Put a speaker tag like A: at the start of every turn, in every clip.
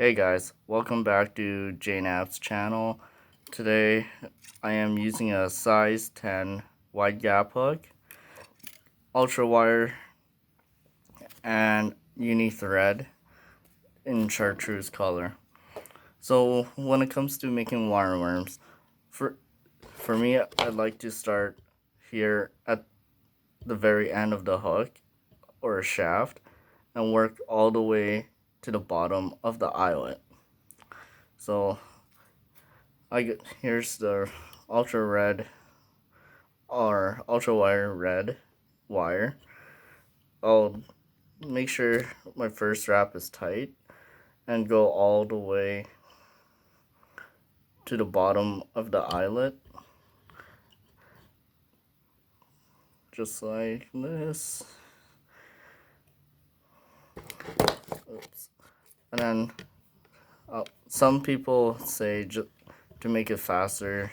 A: Hey guys, welcome back to JNAP's channel. Today I am using a size 10 wide gap hook, ultra wire, and uni thread in chartreuse color. So when it comes to making wireworms, for me I'd like to start here at the very end of the hook or shaft and work all the way to the bottom of the eyelet. So here's the ultra red or ultra wire red wire. I'll make sure my first wrap is tight and go all the way to the bottom of the eyelet, just like this. Oops. And then some people say to make it faster,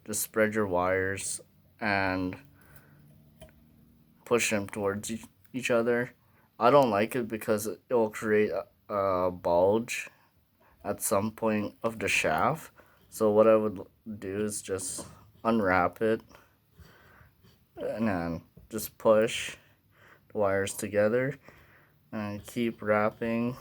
A: just spread your wires and push them towards each other. I don't like it because it will create a bulge at some point of the shaft. So what I would do is just unwrap it and then just push the wires together and keep wrapping.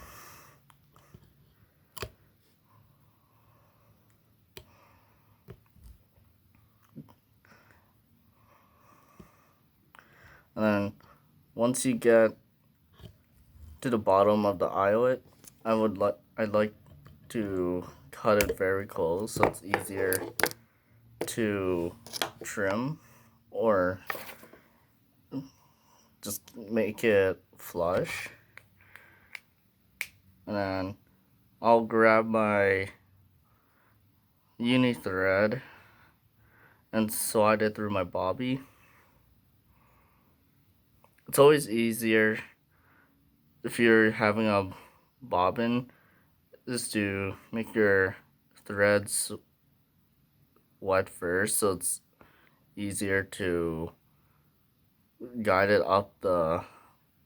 A: And then once you get to the bottom of the eyelet, I'd like to cut it very close so it's easier to trim or just make it flush. And then I'll grab my uni thread and slide it through my bobby. It's always easier if you're having a bobbin is to make your threads wet first so it's easier to guide it up the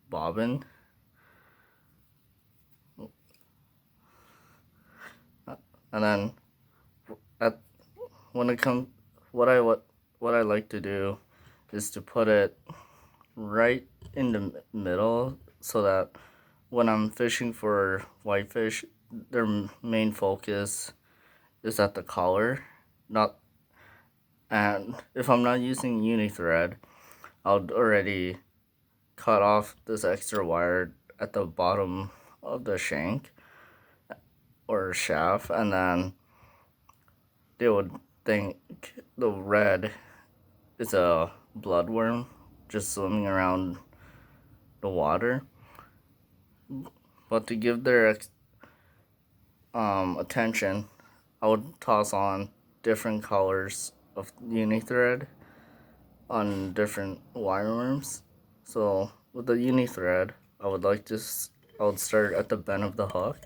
A: bobbin. And then when it comes, what I like to do is to put it right in the middle so that when I'm fishing for whitefish, their main focus is at the collar, and if I'm not using uni thread, I'll already cut off this extra wire at the bottom of the shank or shaft, and then they would think the red is a bloodworm just swimming around the water. But to give their attention, I would toss on different colors of uni thread on different wireworms. So with the uni thread, I would start at the bend of the hook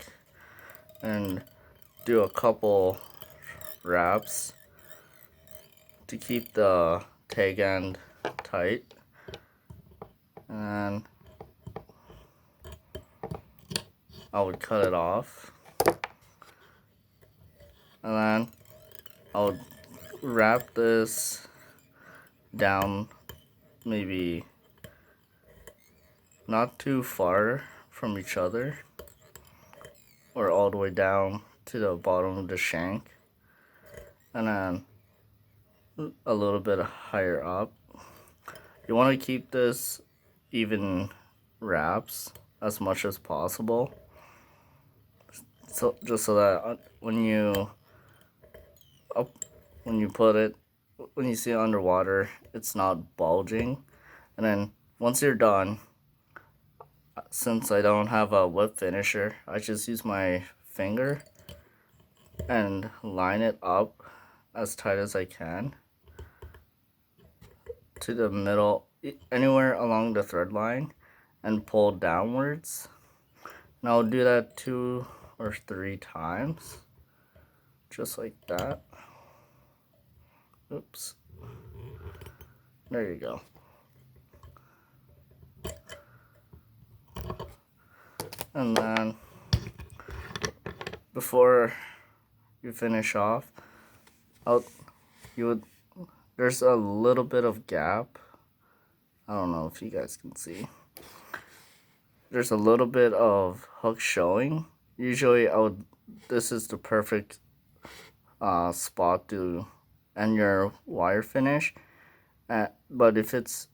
A: and do a couple wraps to keep the tag end tight, and I would cut it off, and then I would wrap this down maybe not too far from each other or all the way down to the bottom of the shank, and then a little bit higher up. You want to keep this even wraps as much as possible, so just so that when you see it underwater, it's not bulging. And then once you're done, since I don't have a whip finisher, I just use my finger and line it up as tight as I can to the middle, anywhere along the thread line, and pull downwards. And I'll do that 2 or 3 times, just like that. Oops. There you go. And then before you finish off, I'll, you would there's a little bit of gap. I don't know if you guys can see. There's a little bit of hook showing. Usually, this is the perfect spot to end your wire finish. But if it's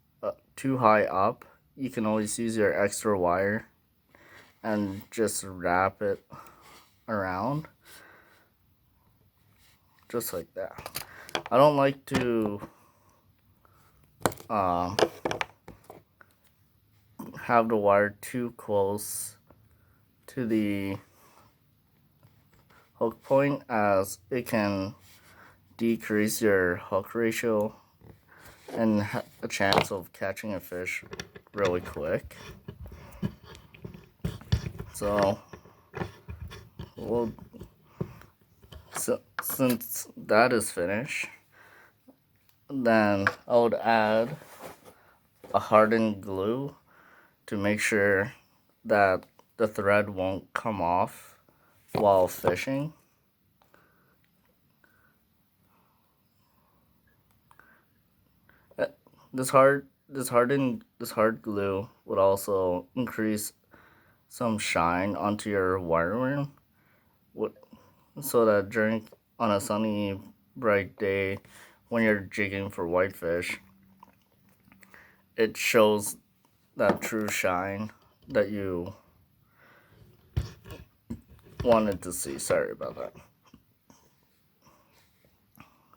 A: too high up, you can always use your extra wire and just wrap it around, just like that. I don't like to have the wire too close to the hook point, as it can decrease your hook ratio and a chance of catching a fish really quick. So since that is finished, then I would add a hardened glue to make sure that the thread won't come off while fishing. This hard glue would also increase some shine onto your wireworm, so that on a sunny, bright day when you're jigging for whitefish, it shows that true shine that you wanted to see. Sorry about that.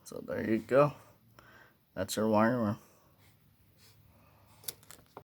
A: So there you go. That's your wireworm.